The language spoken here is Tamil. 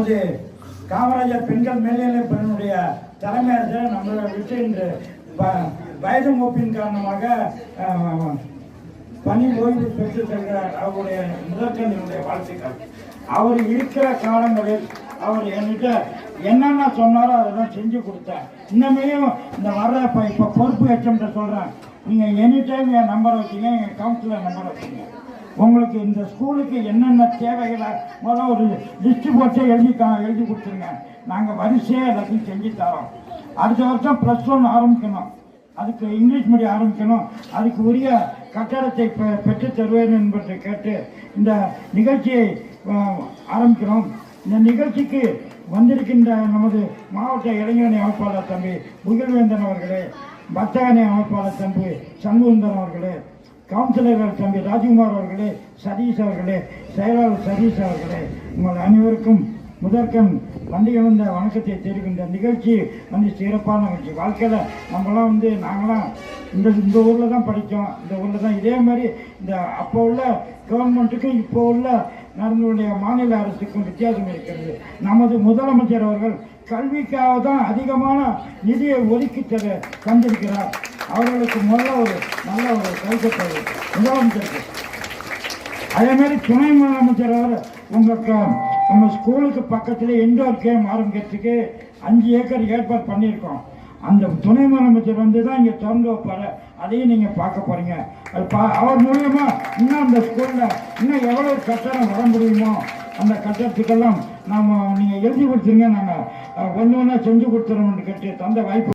நமது காமராஜர் பெண்கள் மேல்நிலைப் பள்ளியினுடைய தலைமை ஆசிரியர் நம்மளை விட்டு இன்று வயது மூப்பின் காரணமாக பணி ஓய்வு பெற்று செல்கிறார். அவருடைய முதற்கண்ணினுடைய வாழ்த்துக்கள். அவர் இருக்கிற காலங்களில் அவர் என்கிட்ட என்னென்ன சொன்னாரோ அதெல்லாம் செஞ்சு கொடுத்தேன். இன்னமையும் இந்த வர்ற இப்போ பொறுப்பு ஹெச்எம்கிட்ட சொல்கிறேன், நீங்கள் எனி டைம் என் நம்பரை வச்சுங்க, எங்கள் கவுன்சிலர் நம்பரை வச்சுங்க. உங்களுக்கு இந்த ஸ்கூலுக்கு என்னென்ன தேவைகளை முதல்ல ஒரு லிஸ்ட்டு போட்டு எழுதி கொடுத்துருங்க. நாங்கள் வரிசையாக எல்லாத்தையும் செஞ்சு தரோம். அடுத்த வருஷம் +1 ஆரம்பிக்கணும், அதுக்கு இங்கிலீஷ் மீடியம் ஆரம்பிக்கணும், அதுக்கு உரிய கட்டடத்தை பெற்று தருவேன் என்பதை கேட்டு இந்த நிகழ்ச்சியை ஆரம்பிக்கிறோம். இந்த நிகழ்ச்சிக்கு வந்திருக்கின்ற நமது மாவட்ட இளைஞரணி அமைப்பாளர் தம்பி புகழ்வேந்தன் அவர்களே, பக்தகணி அமைப்பாளர் தம்பி சண்முகந்தன் அவர்களே, கவுன்சிலர்கள் தம்பி ராஜ்குமார் அவர்களே, சதீஷ் அவர்களே, செயலாளர் சதீஷ் அவர்களே, உங்கள் அனைவருக்கும் முதற்கண் பண்டிகை வந்த வணக்கத்தை தெரிவிக்கின்ற நிகழ்ச்சி சிறப்பான நிகழ்ச்சி. வாழ்க்கையில் நம்மளாம் நாங்களாம் இந்த ஊரில் தான் படித்தோம், இந்த ஊரில் தான் இதே மாதிரி இந்த அப்போ உள்ள கவர்மெண்ட்டுக்கும் இப்போ உள்ள நம்மளுடைய மாநில அரசுக்கும் வித்தியாசம் இருக்கிறது. நமது முதலமைச்சர் அவர்கள் கல்விக்காக தான் அதிகமான நிதியை ஒதுக்கி தந்திருக்கிறார். அவர்களுக்கு முதல்ல ஒரு நல்ல ஒரு கைத்தட்டல் முதலமைச்சருக்கு. அதேமாதிரி துணை முதலமைச்சர் அவர் உங்களுக்கு நம்ம ஸ்கூலுக்கு பக்கத்தில் இன்டோர் கேம் ஆரம்பிக்கிறதுக்கு 5 ஏக்கர் ஏற்பாடு பண்ணியிருக்கோம். அந்த துணை முதலமைச்சர் தான் இங்கே திறந்து வைப்பார். அதையும் நீங்கள் பார்க்க போகிறீங்க. அது அவர் மூலயமா இன்னும் அந்த ஸ்கூலில் இன்னும் எவ்வளோ கட்டணம் வர முடியுமோ அந்த கட்டடத்துக்கெல்லாம் நீங்கள் எழுதி கொடுத்துருங்க, நாங்கள் ஒன்று ஒன்றா செஞ்சு கொடுத்துறோம்னு கேட்டு தந்த வாய்ப்பு